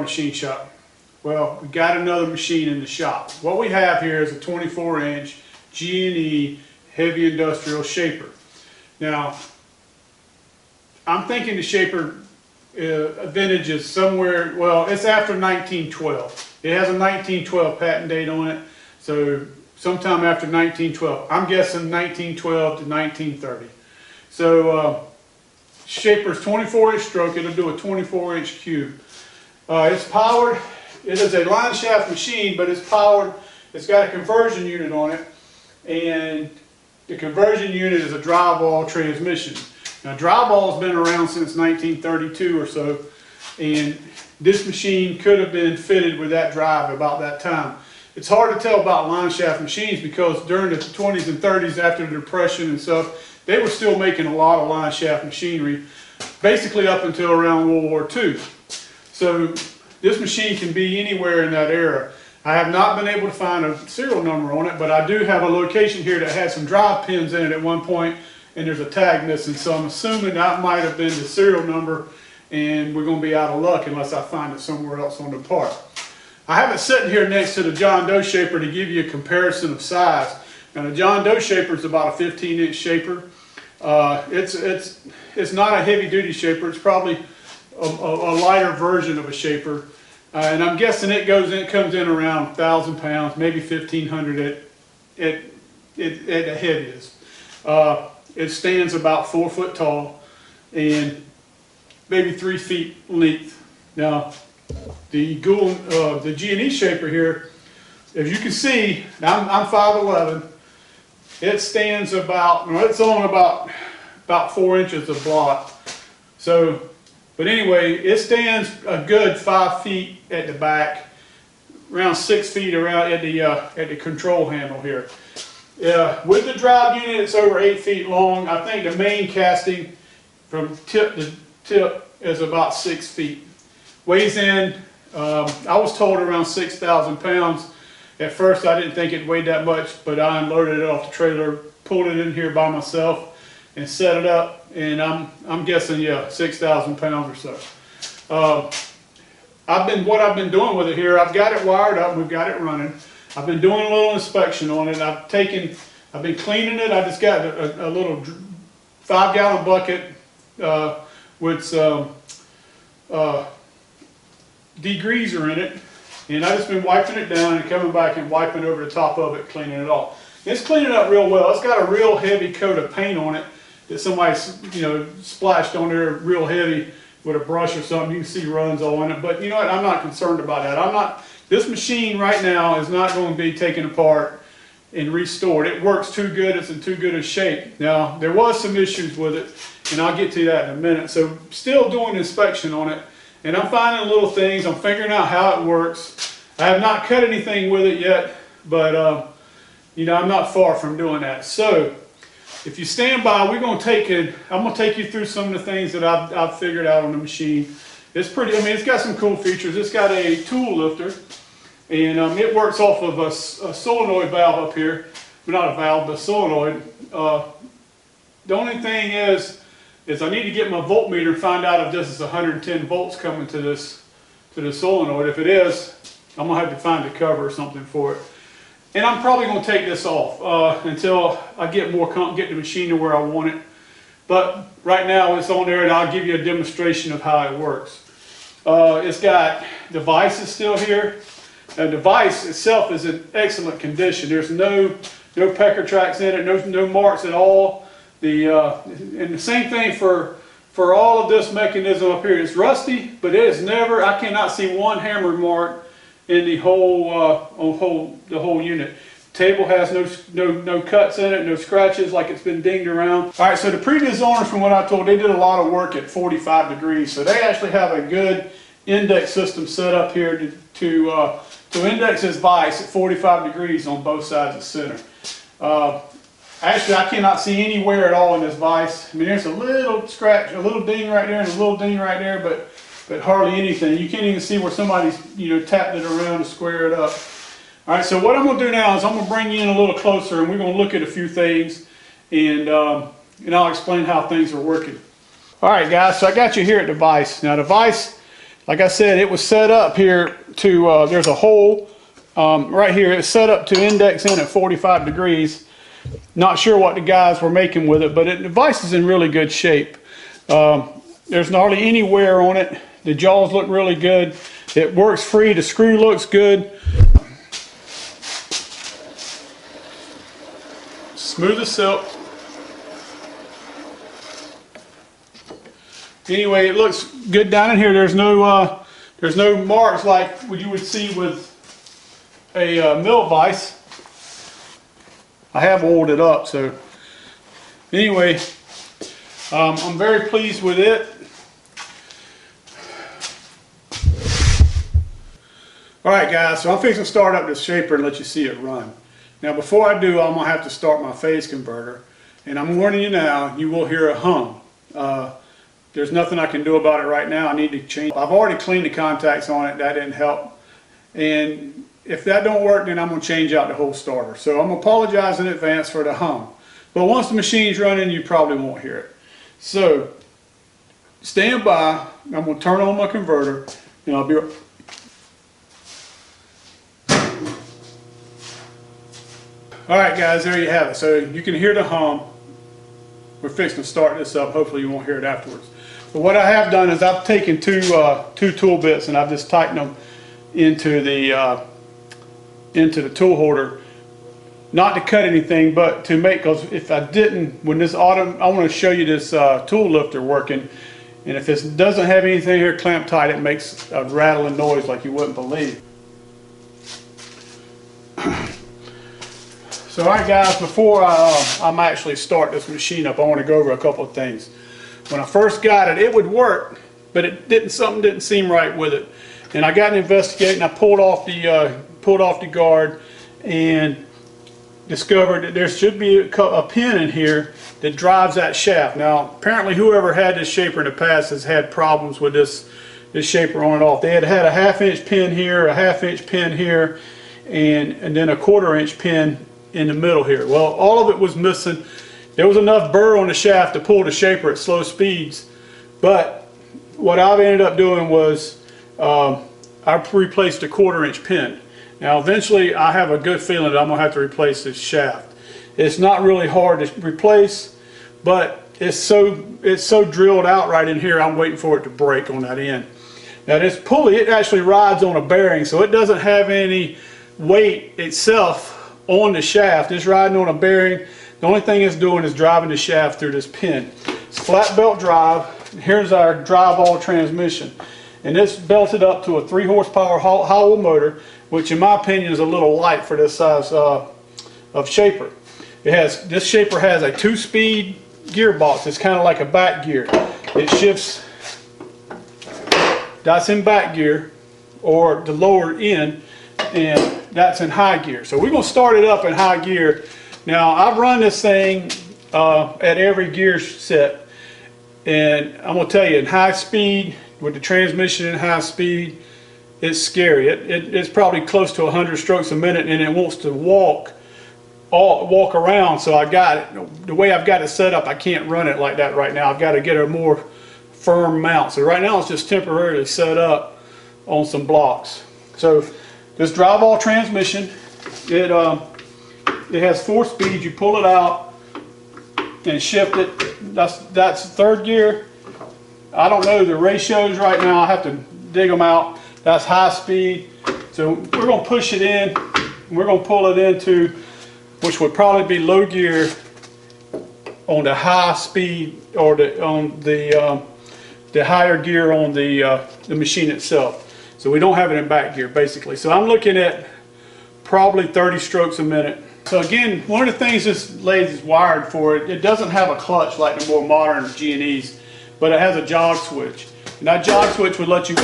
machine shop. Well, we got another machine in the shop. What we have here is a 24-inch G&E heavy industrial shaper. Now, I'm thinking the shaper vintage is somewhere, well, it's after 1912. It has a 1912 patent date on it, so sometime after 1912. I'm guessing 1912 to 1930. So, shaper's 24-inch stroke. It'll do a 24-inch cube. It's powered. It is a line shaft machine, but it's powered. It's got a conversion unit on it, and the conversion unit is a drywall transmission. Now, drywall's been around since 1932 or so, and this machine could have been fitted with that drive about that time. It's hard to tell about line shaft machines because during the 20s and 30s, after the Depression and stuff, they were still making a lot of line shaft machinery, basically up until around World War II. So this machine can be anywhere in that era. I have not been able to find a serial number on it, but I do have a location here that had some drive pins in it at one point, and there's a tag missing, so I'm assuming that might have been the serial number, and we're going to be out of luck unless I find it somewhere else on the part. I have it sitting here next to the John Doe shaper to give you a comparison of size. Now, the John Doe shaper is about a 15-inch shaper. It's not a heavy-duty shaper. It's probably a lighter version of a shaper, and I'm guessing it comes in around 1,000 pounds, maybe 1,500 at the heaviest. It stands about 4 foot tall and maybe 3 feet length. Now, the G&E shaper here, as you can see, I'm 5'11". It stands about, well, it's on about 4 inches of block. So, but anyway, it stands a good 5 feet at the back, around 6 feet around at the control handle here. With the drive unit, it's over 8 feet long. I think the main casting from tip to tip is about 6 feet. Weighs in, I was told around 6,000 pounds. At first I didn't think it weighed that much, but I unloaded it off the trailer, pulled it in here by myself, and set it up, and I'm guessing, yeah, 6,000 pounds or so. What I've been doing with it here, I've got it wired up, we've got it running. I've been doing a little inspection on it. I've been cleaning it. I just got a little 5-gallon bucket with some degreaser in it, and I've just been wiping it down and coming back and wiping over the top of it, cleaning it off. It's cleaning up real well. It's got a real heavy coat of paint on it that somebody, splashed on there real heavy with a brush or something. You can see runs all in it, but you know what? I'm not concerned about that. This machine right now is not going to be taken apart and restored. It works too good. It's in too good a shape. Now, there was some issues with it, and I'll get to that in a minute. So, still doing inspection on it, and I'm finding little things. I'm figuring out how it works. I have not cut anything with it yet, but I'm not far from doing that. So, if you stand by, I'm going to take you through some of the things that I've figured out on the machine. It's pretty, it's got some cool features. It's got a tool lifter, and it works off of a solenoid valve up here. Well, not a valve, but a solenoid. The only thing is I need to get my voltmeter and find out if this is 110 volts coming to this solenoid. If it is, I'm going to have to find a cover or something for it. And I'm probably going to take this off until I get the machine to where I want it. But right now it's on there, and I'll give you a demonstration of how it works. It's got the vise is still here. The vise itself is in excellent condition. There's no pecker tracks in it, no marks at all. And the same thing for all of this mechanism up here. It's rusty, but it is never. I cannot see one hammer mark in the whole unit. Table has no cuts in it, no scratches like it's been dinged around. All right, so the previous owners, from what I told, they did a lot of work at 45 degrees. So they actually have a good index system set up here to index this vise at 45 degrees on both sides of the center. Actually, I cannot see anywhere at all in this vise. There's a little scratch, a little ding right there, and a little ding right there, but hardly anything. You can't even see where somebody's tapped it around to square it up. All right, so what I'm going to do now is I'm going to bring you in a little closer, and we're going to look at a few things, and I'll explain how things are working. All right, guys, so I got you here at the vise. Now, the vise like I said, it was set up here to, there's a hole right here. It's set up to index in at 45 degrees. Not sure what the guys were making with it, but the device is in really good shape. There's hardly any wear on it. The jaws look really good. It works free. The screw looks good. Smooth as silk. Anyway, it looks good down in here. There's no marks like what you would see with a mill vise. I have oiled it up, so anyway, I'm very pleased with it. Alright guys, so I'm fixing to start up this shaper and let you see it run. Now before I do, I'm going to have to start my phase converter, and I'm warning you now, you will hear a hum. There's nothing I can do about it right now. I need to change. I've already cleaned the contacts on it. That didn't help. And if that don't work, then I'm going to change out the whole starter. So I'm going to apologize in advance for the hum. But once the machine's running, you probably won't hear it. So stand by. I'm going to turn on my converter, and I'll be right. Alright guys, there you have it. So you can hear the hum. We're fixing to start this up. Hopefully you won't hear it afterwards. But what I have done is I've taken two tool bits and I've just tightened them into the tool holder, not to cut anything, but to make, because if I didn't, when this autumn, I want to show you this tool lifter working, and if this doesn't have anything here clamped tight, it makes a rattling noise like you wouldn't believe. So alright guys, before I'm actually start this machine up, I want to go over a couple of things. When I first got it, it would work, but something didn't seem right with it. And I got to investigate, and I pulled off the guard and discovered that there should be a pin in here that drives that shaft. Now apparently whoever had this shaper in the past has had problems with this shaper on and off. They had a 1/2 inch pin here, a 1/2 inch pin here, and then a 1/4 inch pin in the middle here. Well, all of it was missing. There was enough burr on the shaft to pull the shaper at slow speeds, but what I've ended up doing was I replaced a 1/4 inch pin. Now eventually I have a good feeling that I'm going to have to replace this shaft. It's not really hard to replace, but it's so drilled out right in here, I'm waiting for it to break on that end. Now this pulley, it actually rides on a bearing, so it doesn't have any weight itself on the shaft. It's riding on a bearing. The only thing it's doing is driving the shaft through this pin. It's flat belt drive. Here's our drive all transmission. And it's belted up to a 3 horsepower Howell motor, which in my opinion is a little light for this size of shaper. This shaper has a 2-speed gearbox. It's kind of like a back gear. It shifts, that's in back gear, or the lower end, and that's in high gear. So we're going to start it up in high gear. Now I've run this thing at every gear set, and I'm going to tell you, in high speed, with the transmission in high speed, it's scary. It's probably close to 100 strokes a minute, and it wants to walk around. So I got it, the way I've got it set up, I can't run it like that right now. I've got to get a more firm mount. So right now it's just temporarily set up on some blocks. So this drive all transmission, it has 4 speeds. You pull it out and shift it. That's third gear. I don't know the ratios right now. I have to dig them out. That's high speed. So we're going to push it in, and we're going to pull it into, which would probably be low gear on the high speed, or the higher gear on the machine itself. So we don't have it in back gear basically. So I'm looking at probably 30 strokes a minute. So again, one of the things this lathe is wired for, it doesn't have a clutch like the more modern G&Es, but it has a jog switch. And that jog switch would let you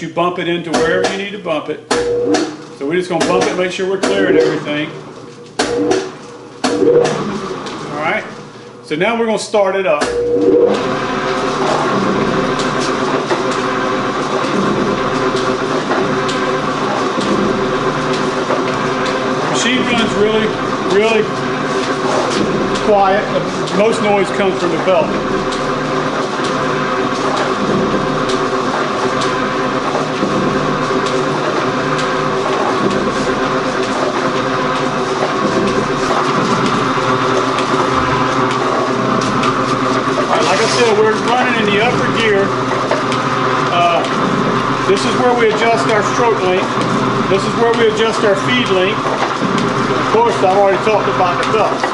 bump it into wherever you need to bump it. So we're just going to bump it, make sure we're clearing everything. Alright, so now we're going to start it up. Machine runs really quiet. Most noise comes from the belt. adjust our stroke length. This is where we adjust our feed length. Of course, I've already talked about the belts.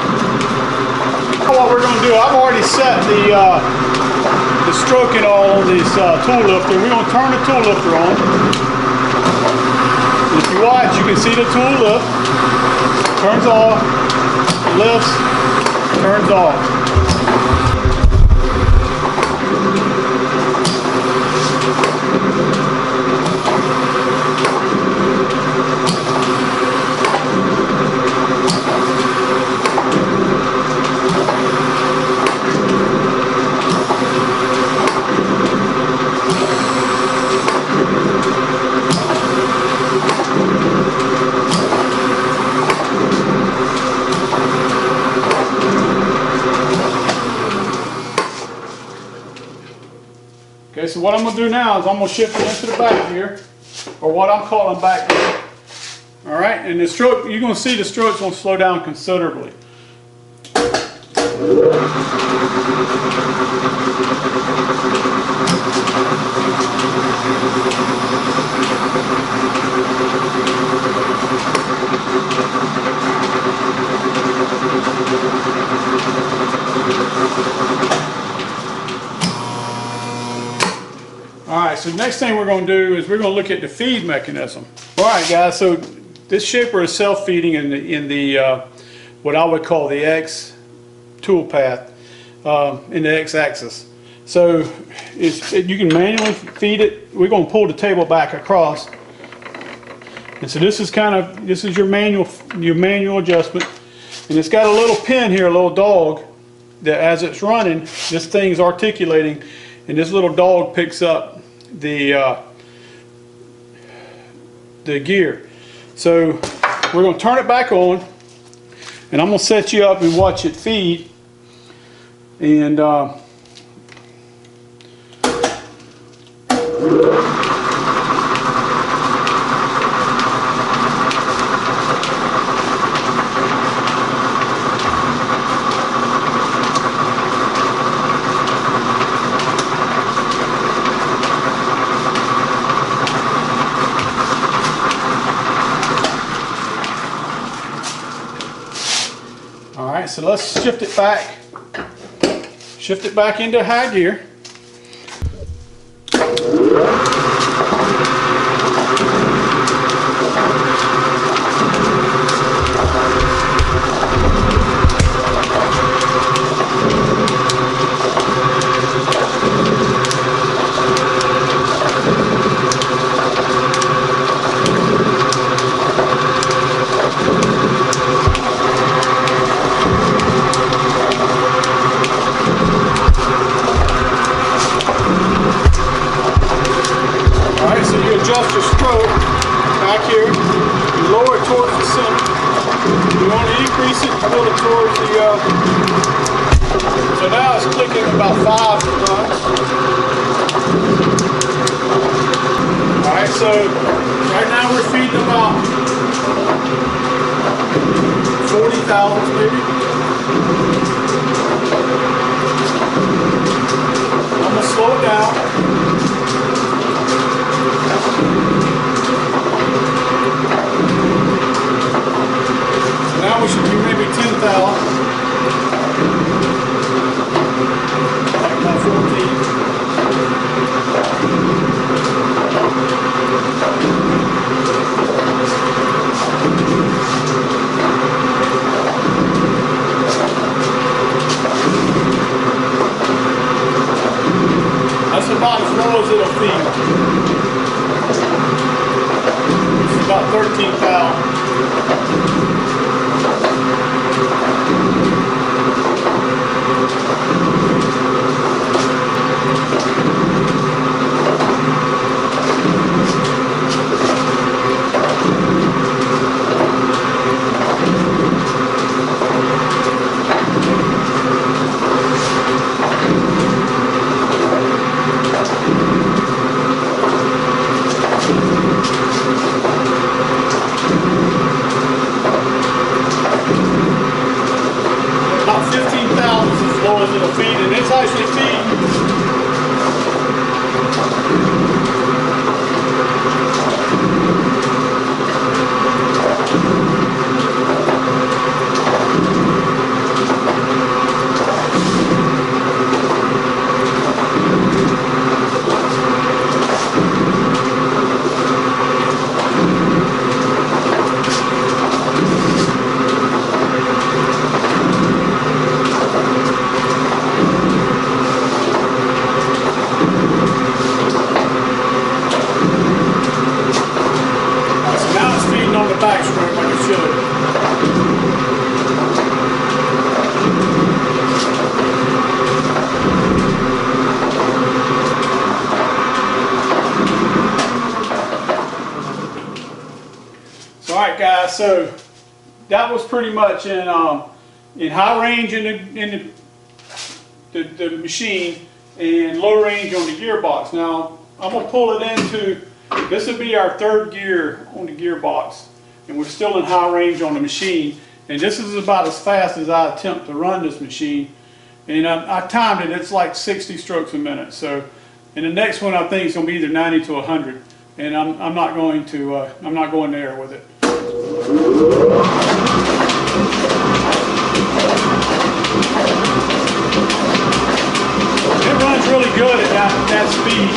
What we're going to do, I've already set the stroking all on this tool lifter. We're going to turn the tool lifter on. If you watch, you can see the tool lift. Turns off, lifts, turns off. Okay, so what I'm going to do now is I'm going to shift it into the back here, or what I'm calling back here. All right, and the stroke, you're going to see the stroke's going to slow down considerably. Alright, so the next thing we're going to do is we're going to look at the feed mechanism. Alright guys, so this shaper is self-feeding in the what I would call the X tool path, in the X axis. So you can manually feed it. We're going to pull the table back across. And so this is your manual adjustment. And it's got a little pin here, a little dog, that as it's running, this thing's articulating, and this little dog picks up the gear. So we're going to turn it back on, and I'm going to set you up and watch it feed. And Alright, so let's shift it back into high gear. Adjust your stroke back here, you lower it towards the center. You want to increase it, pull it towards the, so now it's clicking about 5 runs. Alright, so right now we're feeding about 40,000 maybe. I'm going to slow it down. Now we should do maybe 10,000. Like about 14. That's about as low as it'll feed. It's about 13,000. the backstroke like it should. So, all right, guys. So that was pretty much in high range in the machine and low range on the gearbox. Now I'm gonna pull it into. This would be our third gear on the gearbox, and we're still in high range on the machine. And this is about as fast as I attempt to run this machine. And I timed it. It's like 60 strokes a minute. So, and the next one I think is gonna be either 90 to 100. And I'm not going to. I'm not going there with it. It runs really good at that speed.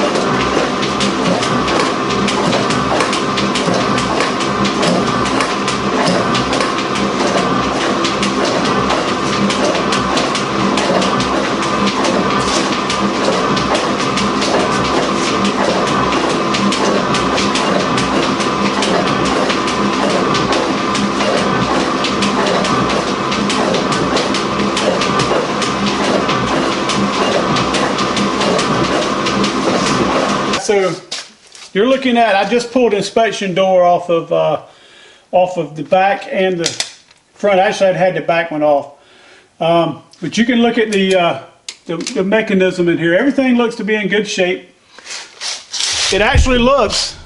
So you're looking at, I just pulled the inspection door off of the back and the front. Actually, I'd had the back one off. But you can look at the mechanism in here. Everything looks to be in good shape. It actually looks,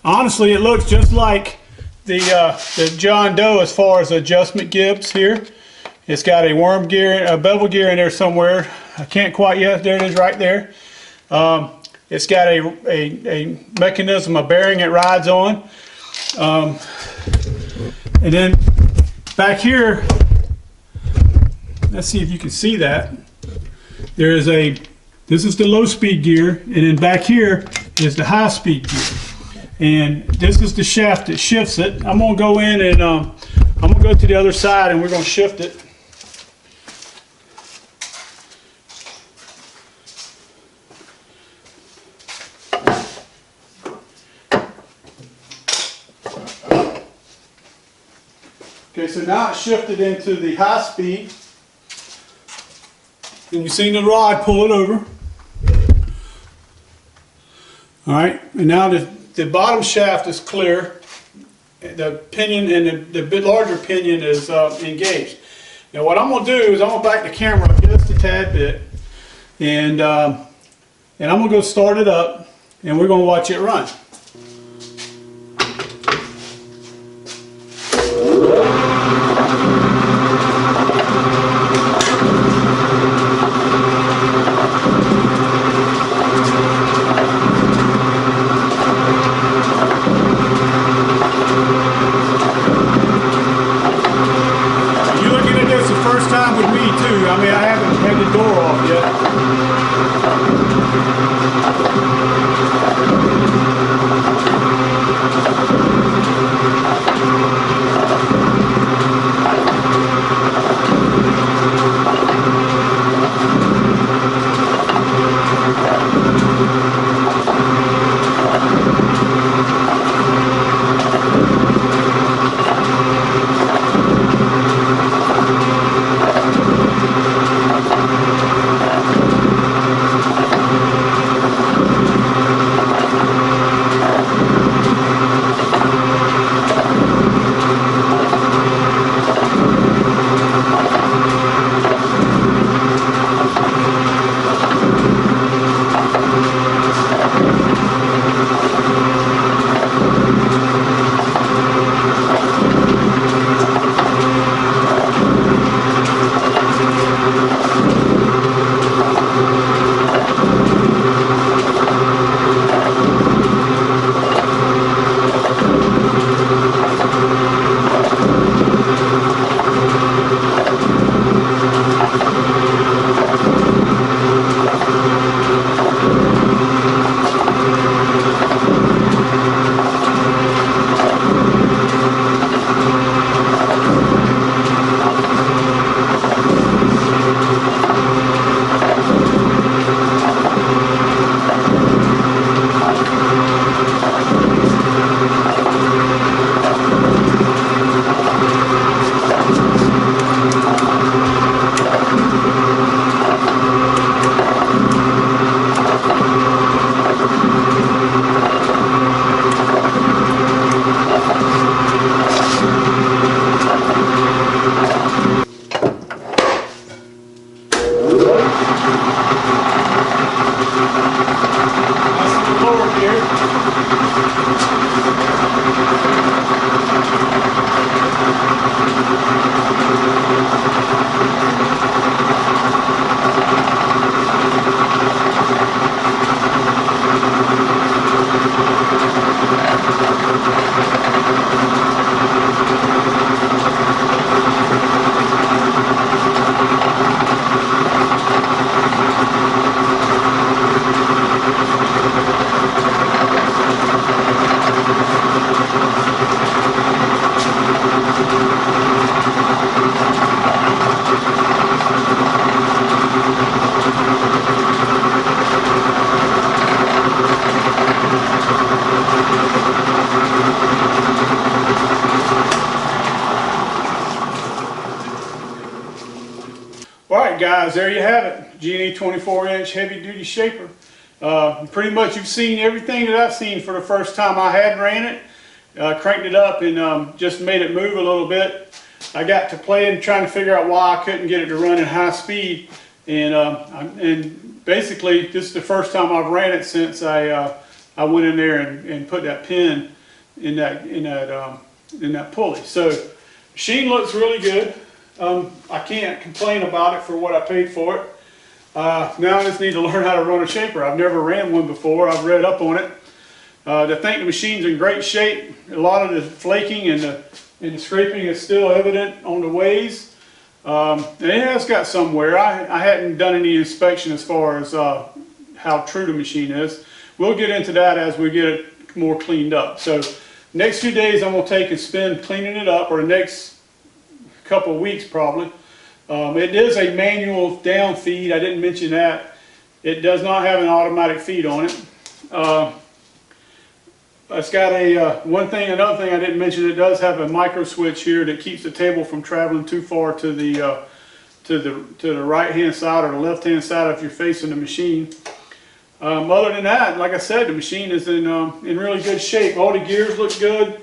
honestly, it looks just like the John Doe as far as adjustment gives here. It's got a worm gear, a bevel gear in there somewhere. I can't quite yet. There it is right there. It's got a mechanism, a bearing it rides on. And then back here, let's see if you can see that. There is this is the low speed gear, and then back here is the high speed gear. And this is the shaft that shifts it. I'm gonna go in and I'm gonna go to the other side and we're gonna shift it. Okay, so now it's shifted into the high speed. And you've seen the rod pull it over. All right, and now the bottom shaft is clear. The pinion and the bit larger pinion is engaged. Now what I'm going to do is I'm going to back the camera up just a tad bit. And I'm going to go start it up and we're going to watch it run. guys, there you have it. G&E 24-inch heavy duty shaper. Pretty much you've seen everything that I've seen for the first time I had ran it. Cranked it up and just made it move a little bit. I got to playing trying to figure out why I couldn't get it to run at high speed, and basically this is the first time I've ran it since I went in there and put that pin in that pulley. So machine looks really good. I can't complain about it for what I paid for it. Now I just need to learn how to run a shaper. I've never ran one before. I've read up on it. I think the machine's in great shape. A lot of the flaking and the scraping is still evident on the ways. And it has got some wear. I hadn't done any inspection as far as how true the machine is. We'll get into that as we get it more cleaned up. So next few days I'm going to take and spend cleaning it up, or the next couple of weeks probably. It is a manual down feed. I didn't mention that. It does not have an automatic feed on it. It's got another thing I didn't mention, it does have a micro switch here that keeps the table from traveling too far to the right hand side or the left hand side if you're facing the machine. Other than that, like I said, the machine is in really good shape. All the gears look good.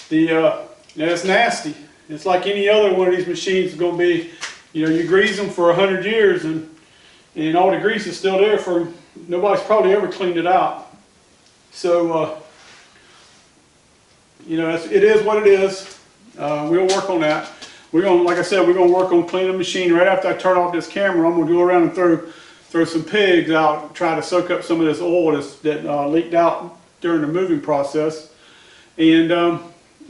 It's nasty. It's like any other one of these machines is going to be, you grease them for 100 years and all the grease is still there for, nobody's probably ever cleaned it out. So, it is what it is. We'll work on that. Like I said, we're going to work on cleaning the machine. Right after I turn off this camera, I'm going to go around and throw some pigs out, try to soak up some of this oil that leaked out during the moving process. And,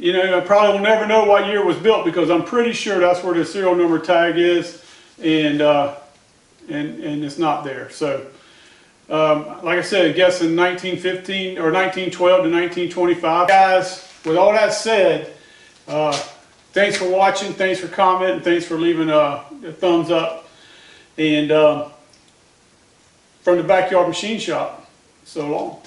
I probably will never know what year it was built because I'm pretty sure that's where the serial number tag is, and it's not there. So, like I said, I guess in 1915 or 1912 to 1925. Guys, with all that said, thanks for watching, thanks for commenting, thanks for leaving a thumbs up. And from the Backyard Machine Shop, so long.